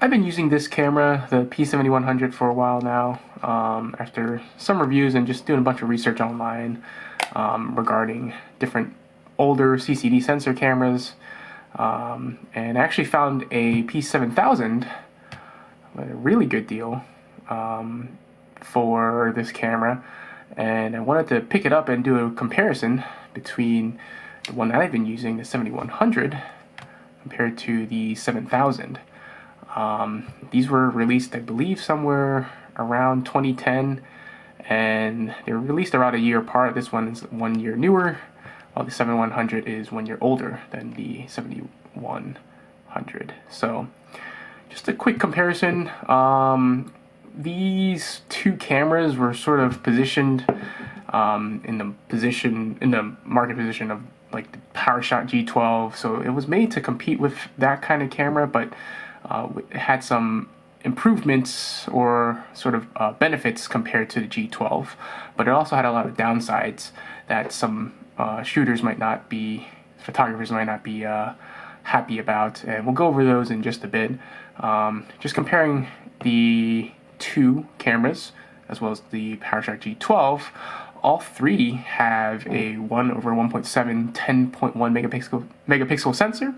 I've been using this camera, the P7100, for a while now, after some reviews and just doing a bunch of research online regarding different older CCD sensor cameras, and I actually found a P7000 at a really good deal for this camera, and I wanted to pick it up and do a comparison between the one that I've been using, the 7100, compared to the 7000. These were released, I believe, somewhere around 2010, and they were released around a year apart. This one is 1 year newer, while the 7100 is 1 year older than the 7100. So, just a quick comparison. These two cameras were sort of positioned in the market position of like the PowerShot G12. So it was made to compete with that kind of camera, but it had some improvements or sort of benefits compared to the G12, but it also had a lot of downsides that some photographers might not be happy about, and we'll go over those in just a bit. Just comparing the two cameras as well as the PowerShot G12, all three have a 1/1.7 10.1 megapixel sensor.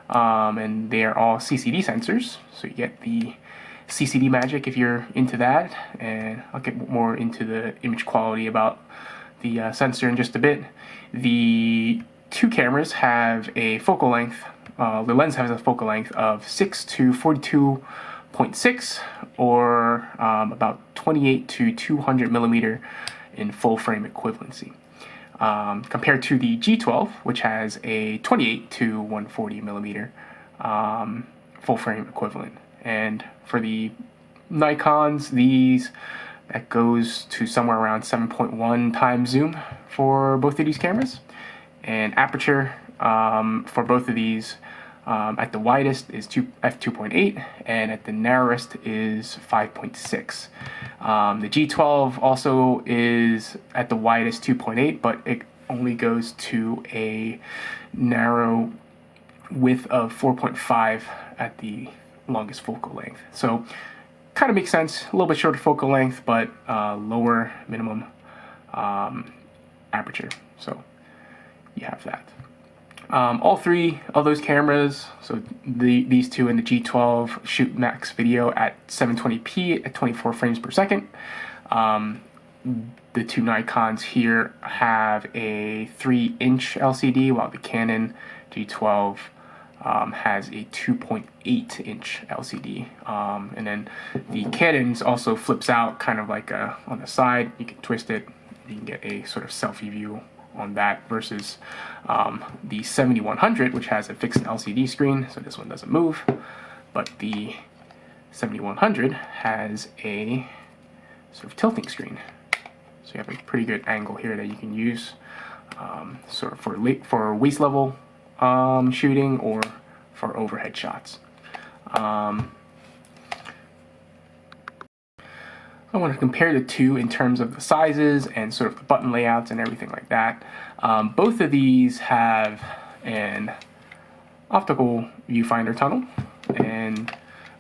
And they are all CCD sensors, so you get the CCD magic if you're into that, and I'll get more into the image quality about the sensor in just a bit. The two cameras have a focal length, the lens has a focal length of 6 to 42.6, or about 28 to 200 millimeter in full frame equivalency. Compared to the G12, which has a 28 to 140 millimeter full frame equivalent. And for the Nikons, that goes to somewhere around 7.1 times zoom for both of these cameras. And aperture for both of these at the widest is f2.8, and at the narrowest is 5.6. The G12 also is at the widest 2.8, but it only goes to a narrow width of 4.5 at the longest focal length. So kind of makes sense, a little bit shorter focal length, but lower minimum aperture. So you have that. All three of those cameras, so these two and the G12, shoot max video at 720p at 24 frames per second. The two Nikons here have a 3-inch LCD, while the Canon G12 has a 2.8-inch LCD. And then the Canon's also flips out kind of like on the side. You can twist it, you can get a sort of selfie view on that, versus the 7100, which has a fixed LCD screen, so this one doesn't move, but the 7100 has a sort of tilting screen, so you have a pretty good angle here that you can use sort of for waist level shooting or for overhead shots. I want to compare the two in terms of the sizes and sort of the button layouts and everything like that. Both of these have an optical viewfinder tunnel, and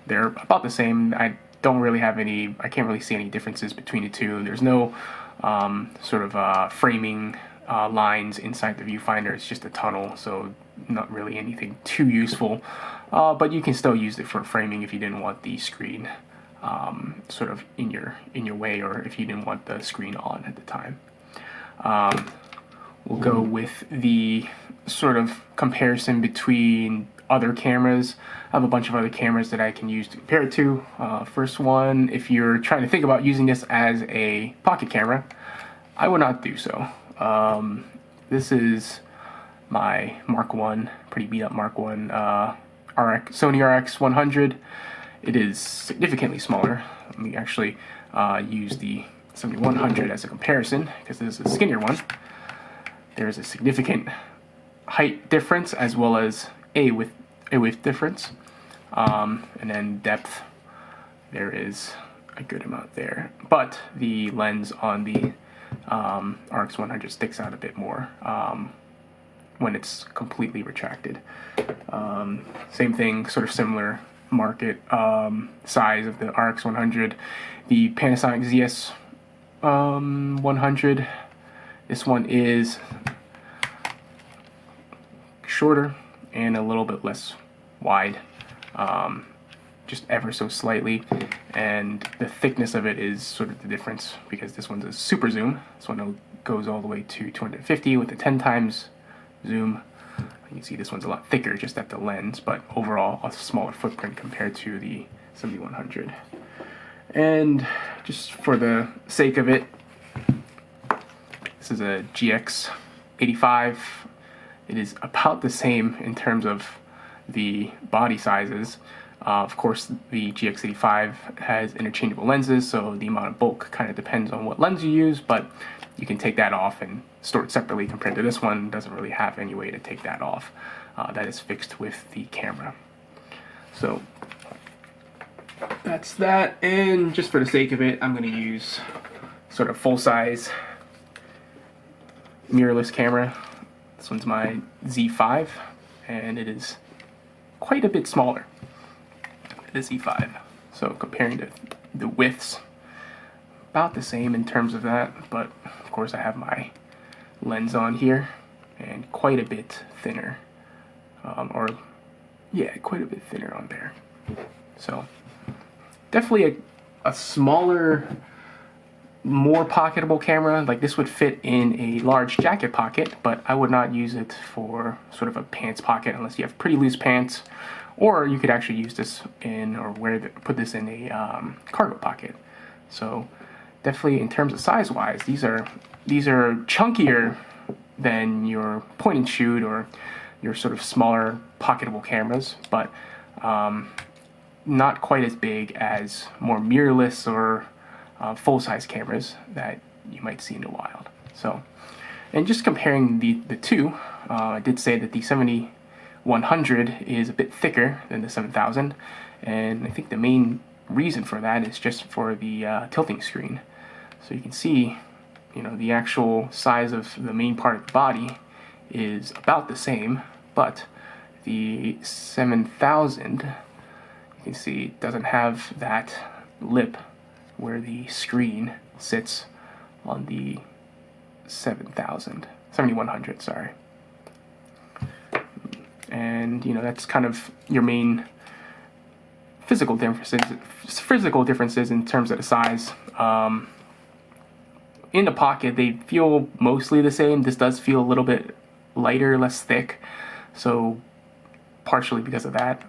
they're about the same. I can't really see any differences between the two. There's no sort of framing lines inside the viewfinder. It's just a tunnel, so not really anything too useful. But you can still use it for framing if you didn't want the screen sort of in your way, or if you didn't want the screen on at the time. We'll go with the sort of comparison between other cameras. I have a bunch of other cameras that I can use to compare it to. First one, if you're trying to think about using this as a pocket camera, I would not do so. This is my Mark 1, pretty beat up Mark 1 Sony RX100. It is significantly smaller. Let me actually use the 7100 as a comparison, because this is a skinnier one. There's a significant height difference as well as a width difference, and then depth, there is a good amount there, but the lens on the RX100 sticks out a bit more when it's completely retracted. Same thing, sort of similar market size of the RX100. The Panasonic ZS 100. This one is shorter and a little bit less wide, just ever so slightly, and the thickness of it is sort of the difference, because this one's a super zoom. This one goes all the way to 250 with a 10 times zoom. You can see this one's a lot thicker just at the lens, but overall a smaller footprint compared to the 7100. And just for the sake of it, this is a GX85. It is about the same in terms of the body sizes. Of course, the GX85 has interchangeable lenses, so the amount of bulk kind of depends on what lens you use, but you can take that off and store it separately. Compared to this one, doesn't really have any way to take that off. That is fixed with the camera. So that's that, and just for the sake of it, I'm going to use sort of full-size mirrorless camera. This one's my Z5, and it is quite a bit smaller than the Z5. So comparing the widths, about the same in terms of that, but of course I have my lens on here, and quite a bit thinner, quite a bit thinner on there. So definitely a smaller, more pocketable camera. Like, this would fit in a large jacket pocket, but I would not use it for sort of a pants pocket unless you have pretty loose pants, or you could actually use this in, or put this in a cargo pocket. So definitely in terms of size wise, these are chunkier than your point and shoot or your sort of smaller pocketable cameras, but not quite as big as more mirrorless or full-size cameras that you might see in the wild. So, and just comparing the two, I did say that the 7100 is a bit thicker than the 7000, and I think the main reason for that is just for the tilting screen. So you can see, the actual size of the main part of the body is about the same, but the 7000, you can see, doesn't have that lip where the screen sits on the 7100, sorry. And that's kind of your main physical differences in terms of the size. In the pocket, they feel mostly the same. This does feel a little bit lighter, less thick, so partially because of that.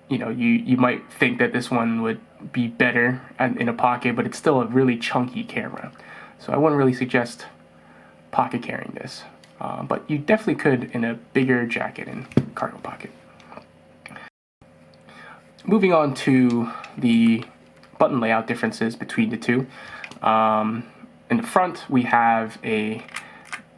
You might think that this one would be better in a pocket, but it's still a really chunky camera. So I wouldn't really suggest pocket carrying this. But you definitely could in a bigger jacket and cargo pocket. Moving on to the button layout differences between the two. In the front, we have a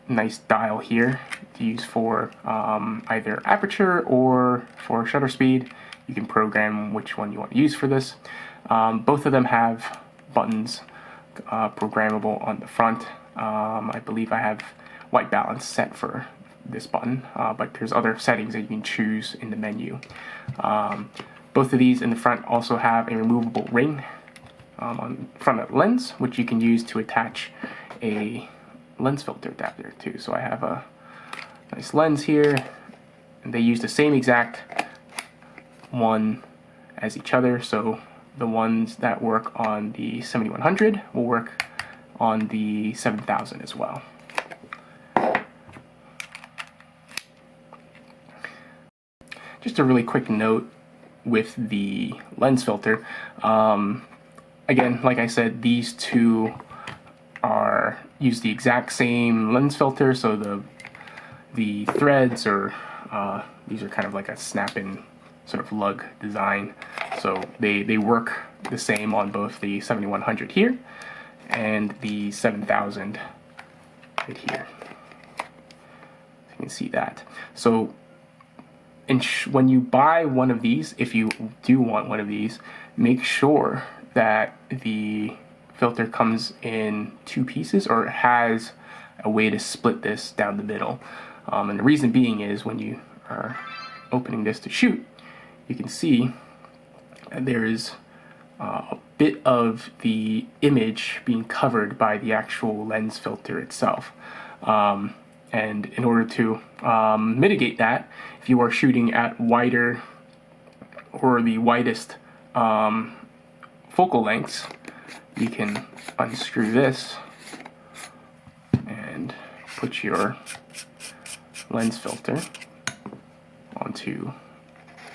nice dial here to use for either aperture or for shutter speed. You can program which one you want to use for this. Both of them have buttons programmable on the front. I believe I have white balance set for this button, but there's other settings that you can choose in the menu. Both of these in the front also have a removable ring on front of the lens, which you can use to attach a lens filter adapter to. So I have a nice lens here, and they use the same exact one as each other, so the ones that work on the 7100 will work on the 7000 as well. Just a really quick note with the lens filter. Again, like I said, these two use the exact same lens filter, so the threads these are kind of like a snap-in sort of lug design, so they work the same on both the 7100 here and the 7000 right here. You can see that. So when you buy one of these, if you do want one of these, make sure that the filter comes in two pieces or has a way to split this down the middle. And the reason being is when you are opening this to shoot, you can see there is a bit of the image being covered by the actual lens filter itself. And in order to mitigate that, if you are shooting at wider or the widest focal lengths, you can unscrew this and put your lens filter onto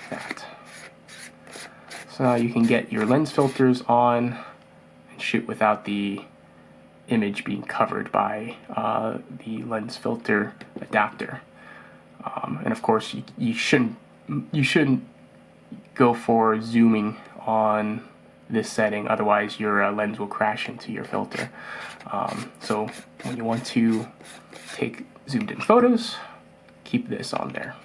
that. So now you can get your lens filters on and shoot without the image being covered by the lens filter adapter. And of course, you shouldn't go for zooming on this setting, otherwise your lens will crash into your filter. So when you want to take zoomed in photos, keep this on there.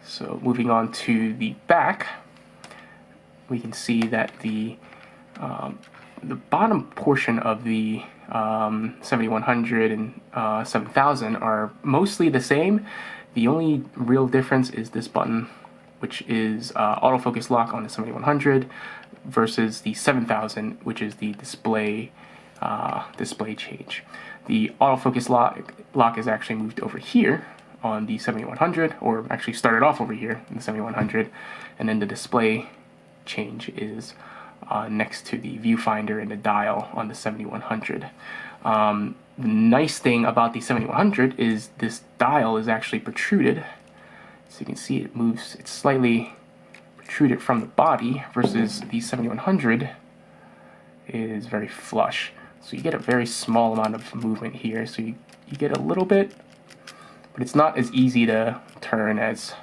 So moving on to the back, we can see that the bottom portion of the 7100 and 7000 are mostly the same. The only real difference is this button, which is autofocus lock on the 7100 versus the 7000, which is the display change. The autofocus lock is actually moved over here on the 7100, or actually started off over here in the 7100, and then the display change is next to the viewfinder and the dial on the 7100. The nice thing about the 7100 is this dial is actually protruded. So you can see it moves, it's slightly protruded from the body, versus the 7100 is very flush. So you get a very small amount of movement here. So you get a little bit, but it's not as easy to turn as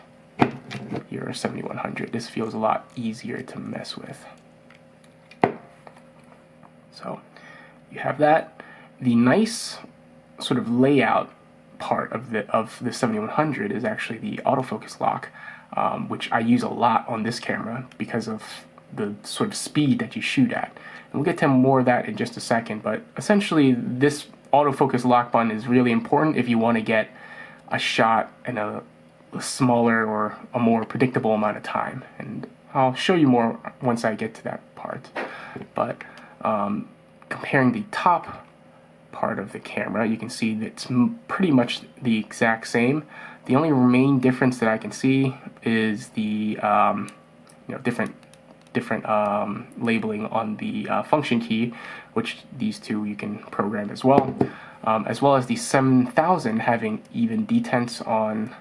your 7100. This feels a lot easier to mess with. So you have that. The nice sort of layout part of the 7100 is actually the autofocus lock, which I use a lot on this camera because of the sort of speed that you shoot at. And we'll get to more of that in just a second, but essentially this autofocus lock button is really important if you want to get a shot in a smaller or a more predictable amount of time. And I'll show you more once I get to that part. But comparing the top part of the camera, you can see that it's pretty much the exact same. The only main difference that I can see is the different labeling on the function key, which these two you can program as well as the 7000 having even detents on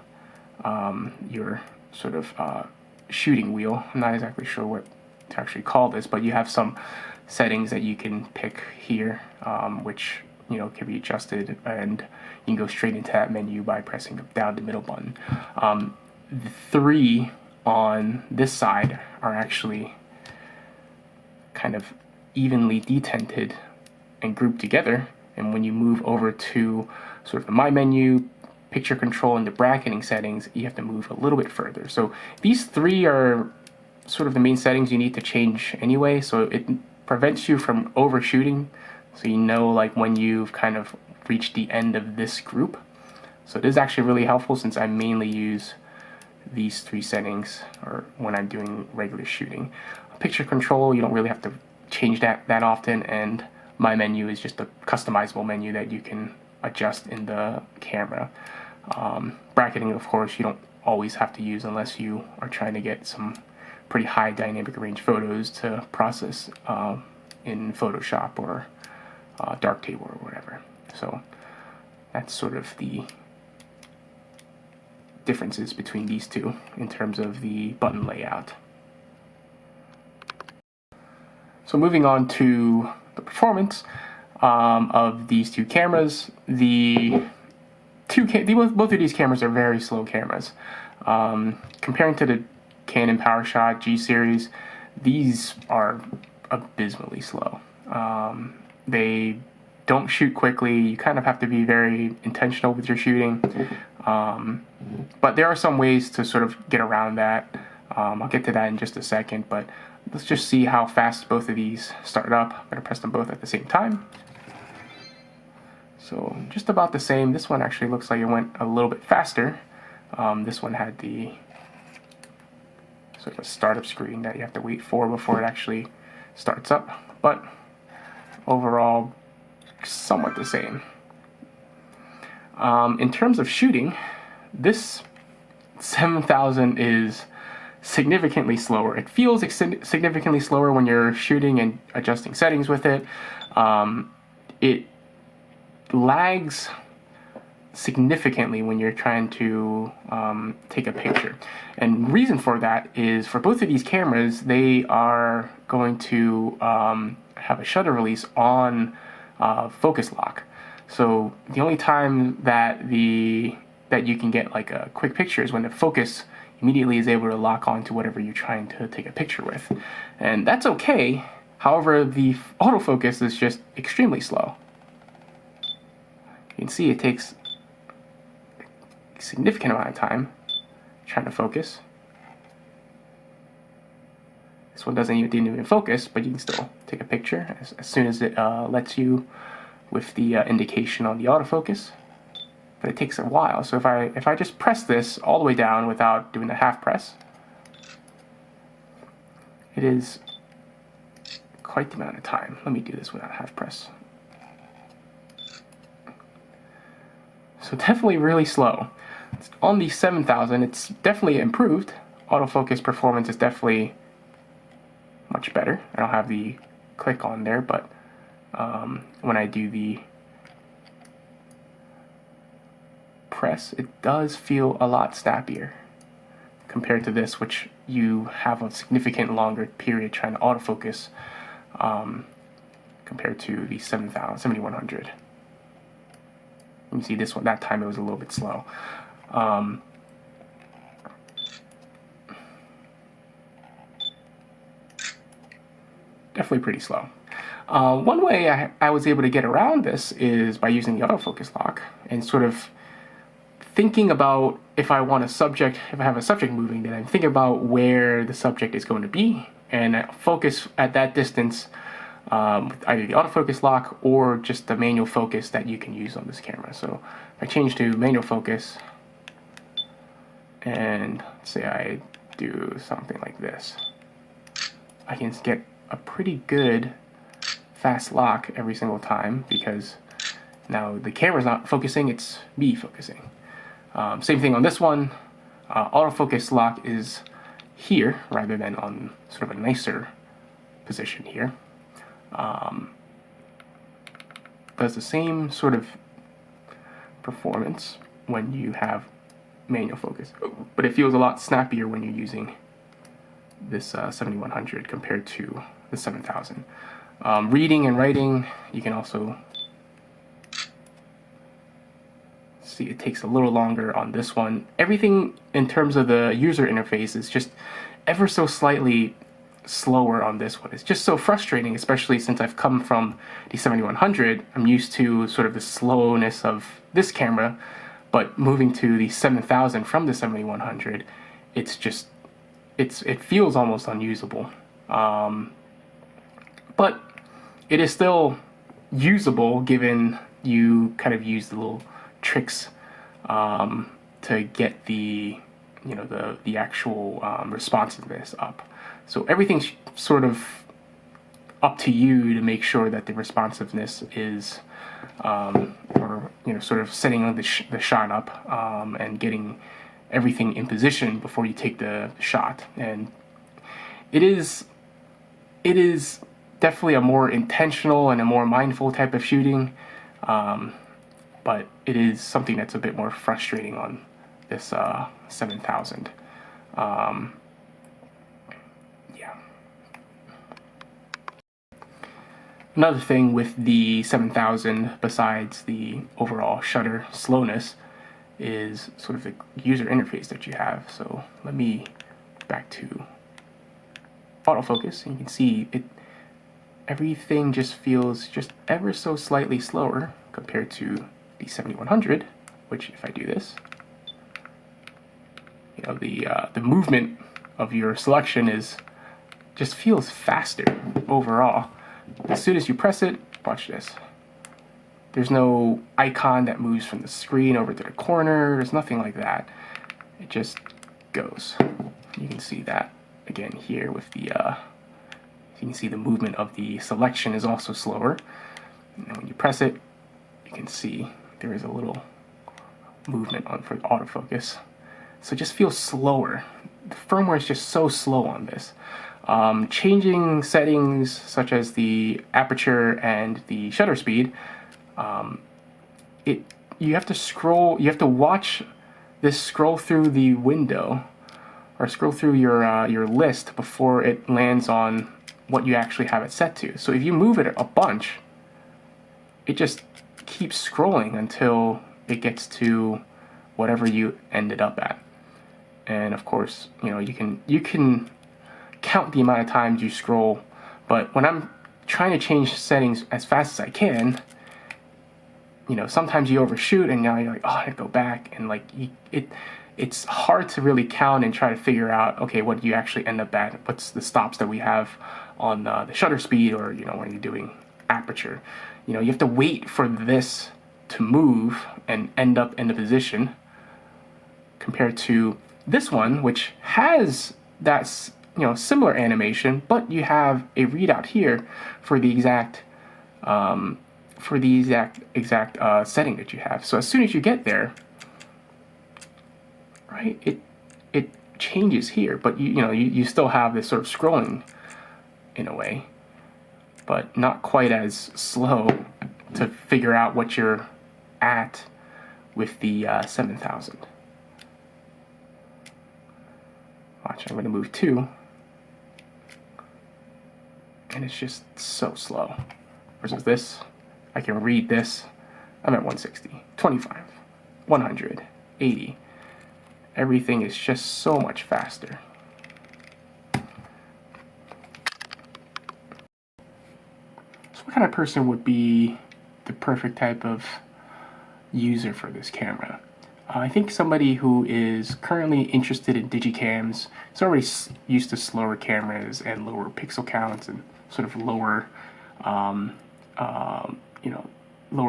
your sort of shooting wheel. I'm not exactly sure what to actually call this, but you have some settings that you can pick here, which can be adjusted, and you can go straight into that menu by pressing down the middle button. The three on this side are actually kind of evenly detented and grouped together, and when you move over to sort of the My menu, picture control, and the bracketing settings, you have to move a little bit further. So these three are sort of the main settings you need to change anyway, so it prevents you from overshooting, so like when you've kind of reached the end of this group. So this is actually really helpful, since I mainly use these three settings or when I'm doing regular shooting. Picture control, you don't really have to change that often, and My menu is just a customizable menu that you can adjust in the camera. Bracketing, of course, you don't always have to use unless you are trying to get some pretty high dynamic range photos to process in Photoshop or Darktable or whatever. So that's sort of the differences between these two in terms of the button layout. So moving on to the performance of these two cameras. Both of these cameras are very slow cameras. Comparing to the Canon PowerShot G series, these are abysmally slow. They don't shoot quickly. You kind of have to be very intentional with your shooting. But there are some ways to sort of get around that. I'll get to that in just a second, but let's just see how fast both of these start up. I'm going to press them both at the same time. So just about the same. This one actually looks like it went a little bit faster. This one had the sort of a startup screen that you have to wait for before it actually starts up, but overall somewhat the same. In terms of shooting, this 7000 is significantly slower. It feels significantly slower when you're shooting and adjusting settings with it. It lags significantly when you're trying to take a picture. And reason for that is for both of these cameras, they are going to have a shutter release on focus lock. So the only time that you can get like a quick picture is when the focus immediately is able to lock on to whatever you're trying to take a picture with. And that's okay. However, the autofocus is just extremely slow. You can see it takes a significant amount of time trying to focus. This one didn't even focus, but you can still take a picture as soon as it lets you with the indication on the autofocus. But it takes a while. So if I just press this all the way down without doing the half press, it is quite the amount of time. Let me do this without half press. So definitely really slow. On the 7000, it's definitely improved. Autofocus performance is definitely much better. I don't have the click on there, but when I do the press, it does feel a lot snappier compared to this, which you have a significant longer period trying to autofocus compared to the 7100. You see this one, that time it was a little bit slow. Definitely pretty slow. One way I was able to get around this is by using the autofocus lock and sort of thinking about if I have a subject moving, then I'm thinking about where the subject is going to be and I focus at that distance with either the autofocus lock or just the manual focus that you can use on this camera. So if I change to manual focus and say I do something like this, I can get a pretty good fast lock every single time because now the camera's not focusing, it's me focusing. Same thing on this one. Autofocus lock is here rather than on sort of a nicer position here. Does the same sort of performance when you have manual focus, but it feels a lot snappier when you're using this 7100 compared to the 7000. Reading and writing, you can also see it takes a little longer on this one. Everything in terms of the user interface is just ever so slightly slower on this one. It's just so frustrating, especially since I've come from the 7100. I'm used to sort of the slowness of this camera, but moving to the 7000 from the 7100, it's just it feels almost unusable. But it is still usable given you kind of use the little tricks to get the the actual responsiveness up. So everything's sort of up to you to make sure that the responsiveness is or sort of setting the shot up and getting everything in position before you take the shot. And it is definitely a more intentional and a more mindful type of shooting, but it is something that's a bit more frustrating on this 7000. Yeah. Another thing with the 7000, besides the overall shutter slowness, is sort of the user interface that you have. So let me back to autofocus, and you can see everything just feels just ever so slightly slower compared to the 7100, which if I do this, the movement of your selection just feels faster overall. As soon as you press it, watch this. There's no icon that moves from the screen over to the corner. There's nothing like that. it just goes. You can see that again here with the, you can see the movement of the selection is also slower. And then when you press it, you can see there is a little movement on for autofocus. So it just feels slower. The firmware is just so slow on this. Changing settings such as the aperture and the shutter speed, you have to scroll, you have to watch this scroll through the window or scroll through your list before it lands on what you actually have it set to. So if you move it a bunch, it just keeps scrolling until it gets to whatever you ended up at. And of course, you know, you can count the amount of times you scroll, but when I'm trying to change settings as fast as I can, you know, sometimes you overshoot and now you're like, oh, I gotta go back, and like it's hard to really count and try to figure out, okay, what do you actually end up at? What's the stops that we have on the shutter speed, or, you know, when you're doing aperture. You know, you have to wait for this to move and end up in the position, compared to this one, which has that, you know, similar animation, but you have a readout here for the exact setting that you have. So as soon as you get there, right, it changes here, but you still have this sort of scrolling in a way, but not quite as slow to figure out what you're at with the 7000. Watch, I'm going to move 2, and it's just so slow. Versus this, I can read this. I'm at 160, 25, 100, 80. Everything is just so much faster. So what kind of person would be the perfect type of user for this camera? I think somebody who is currently interested in digicams, is already used to slower cameras and lower pixel counts and sort of lower, lower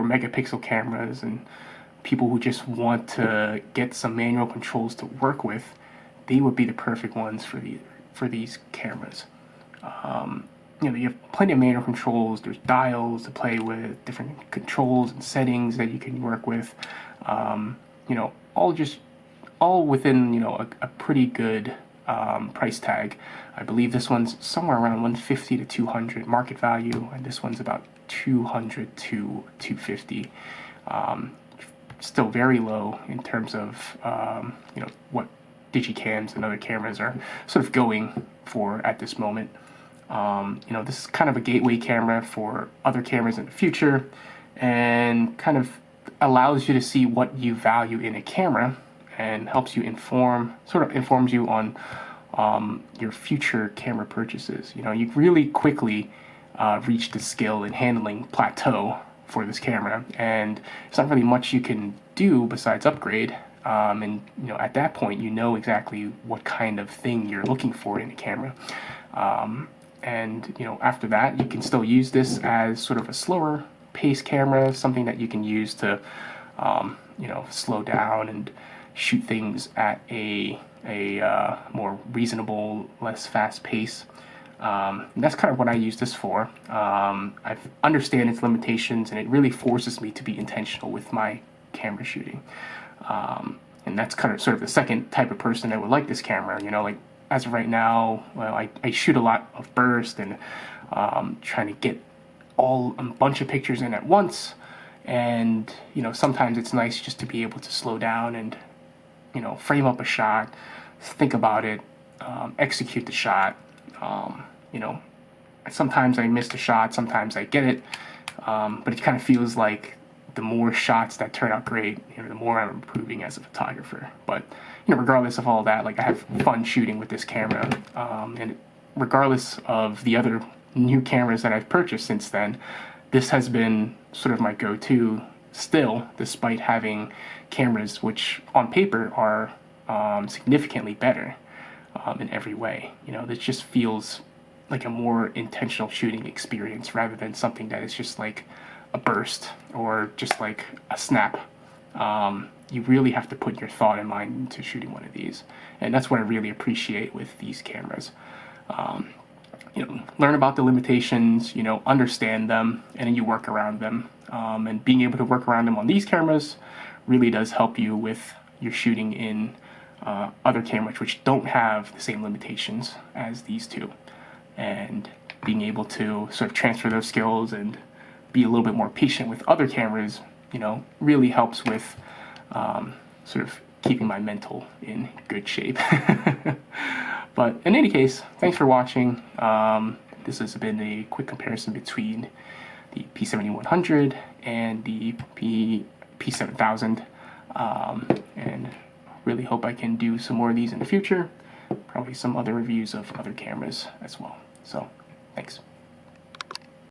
megapixel cameras, and people who just want to get some manual controls to work with, they would be the perfect ones for these cameras. You know, you have plenty of manual controls. There's dials to play with, different controls and settings that you can work with. You know, all within, you know, a pretty good price tag. I believe this one's somewhere around 150 to 200 market value, and this one's about 200 to 250. Still very low in terms of you know, what digicams and other cameras are sort of going for at this moment. You know, this is kind of a gateway camera for other cameras in the future, and kind of allows you to see what you value in a camera, and helps you informs you on your future camera purchases. You know, you really quickly reach the skill in handling plateau for this camera, and there's not really much you can do besides upgrade. And you know, at that point, you know exactly what kind of thing you're looking for in a camera. And you know, after that, you can still use this as sort of a slower pace camera, something that you can use to you know, slow down and shoot things at a more reasonable, less fast pace. That's kind of what I use this for. I understand its limitations, and it really forces me to be intentional with my camera shooting. And that's kind of sort of the second type of person that would like this camera. You know, like as of right now, well, I shoot a lot of burst and trying to get a bunch of pictures in at once. And you know, sometimes it's nice just to be able to slow down and, you know, frame up a shot, think about it, execute the shot. You know, sometimes I miss the shot, sometimes I get it, but it kind of feels like the more shots that turn out great, you know, the more I'm improving as a photographer. But you know, regardless of all that, like, I have fun shooting with this camera, and regardless of the other new cameras that I've purchased since then, this has been sort of my go-to still, despite having cameras which on paper are significantly better in every way. You know, this just feels like a more intentional shooting experience rather than something that is just like a burst or just like a snap you really have to put your thought and mind into shooting one of these. And that's what I really appreciate with these cameras. Learn about the limitations, understand them, and then you work around them. And being able to work around them on these cameras really does help you with your shooting in other cameras which don't have the same limitations as these two. And being able to sort of transfer those skills and be a little bit more patient with other cameras, really helps with sort of keeping my mental in good shape. But in any case, thanks for watching. This has been a quick comparison between the P7100 and the P7000. And really hope I can do some more of these in the future. Probably some other reviews of other cameras as well. So, thanks.